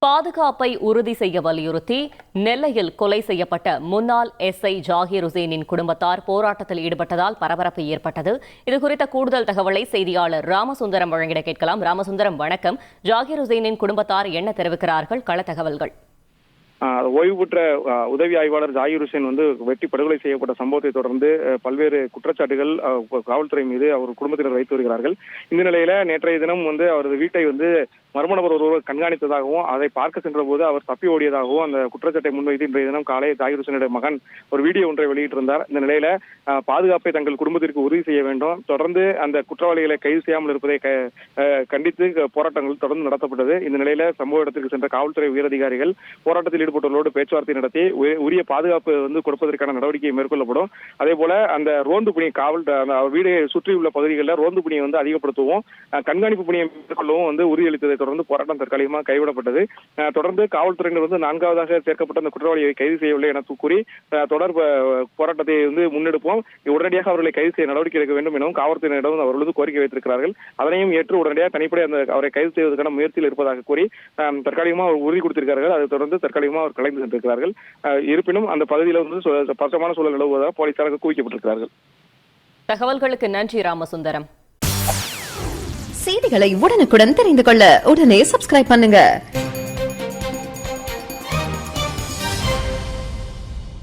பாதுகாப்பை உறுதி செய்ய வலியுறுத்தி நெல்லையில் கொலை செய்யப்பட்ட முன்னாள் எஸ்ஐ ஜாகீர் உசேனின் குடும்பத்தார் போராட்டத்தில் ஈடுபட்டதால் பரபரப்பு ஏற்பட்டது. இதுகுறித்த கூடுதல் தகவலை செய்தியாளர் ராமசுந்தரம் வழங்கிட கேட்கலாம். ராமசுந்தரம், வணக்கம். ஜாகீர் உசேனின் குடும்பத்தார் என்ன தெரிவிக்கிறார்கள்? கள தகவல்கள். ஓய்வு பெற்ற உதவி ஆய்வாளர் ஜாகீர் உசேன் வெட்டி படுகொலை செய்யப்பட்ட சம்பவத்தை தொடர்ந்து பல்வேறு குற்றச்சாட்டுகள் காவல்துறை மீது அவர் குடும்பத்தினர் வைத்து வருகிறார்கள். இந்த நிலையில நேற்றைய தினம் அவரது வீட்டை மர்ம நபர் ஒருவர் கண்காணித்ததாகவும் அதை பார்க்க சென்ற போது அவர் தப்பி ஓடியதாகவும் அந்த குற்றச்சாட்டை முன்வைத்து இன்றைய தினம் காலை ஜாகீர் உசேனுடைய மகன் ஒரு வீடியோ ஒன்றை வெளியிட்டிருந்தார். இந்த நிலையில பாதுகாப்பை தங்கள் குடும்பத்திற்கு உறுதி செய்ய வேண்டும், தொடர்ந்து அந்த குற்றவாளிகளை கைது செய்யாமல் இருப்பதை கண்டித்து போராட்டங்கள் தொடர்ந்து நடத்தப்பட்டது. இந்த நிலையில சம்பவ இடத்திற்கு சென்ற காவல்துறை உயரதிகாரிகள் போராட்டத்தில் ஈடுபட்டவர்களோடு பேச்சுவார்த்தை நடத்தி உரிய பாதுகாப்பு கொடுப்பதற்கான நடவடிக்கை மேற்கொள்ளப்படும். அதே போல அந்த ரோந்து பணி வீடு சுற்றியுள்ள பகுதிகளில் ரோந்து பணியை அதிகப்படுத்தவும் கண்காணிப்பு பணியை மேற்கொள்ளவும் உறுதியளித்ததை தொடர்ந்து போராட்டம் தற்காலிகமாக கைவிடப்பட்டது. தொடர்ந்து காவல்துறையினர் நான்காவதாக சேர்க்கப்பட்ட அந்த குற்றவாளியை கைது செய்யவில்லை என கூறி தொடர் போராட்டத்தை முன்னெடுப்போம், உடனடியாக அவர்களை கைது செய்ய நடவடிக்கை எடுக்க வேண்டும் எனவும் காவல்துறையினரிடம் அவர்களது கோரிக்கை வைத்திருக்கிறார்கள். அதனையும் ஏற்று உடனடியாக தனிப்படை அவரை கைது செய்வதற்கான முயற்சியில் இருப்பதாக கூறி தற்காலிகமாக உறுதி கொடுத்திருக்கிறார்கள். அதை தொடர்ந்து தற்காலிகமாக அவர் கலைந்து சென்றிருக்கிறார்கள். இருப்பினும் அந்த பகுதியில் பதற்றமான சூழல் நிலவுவதாக போலீசாருக்கு குவிக்கப்பட்டிருக்கிறார்கள். தகவல்களுக்கு நன்றி ராமசுந்தரம். செய்திகளை உடனுக்குடன் தெரிந்து கொள்ள உடனே சப்ஸ்கிரைப் பண்ணுங்க.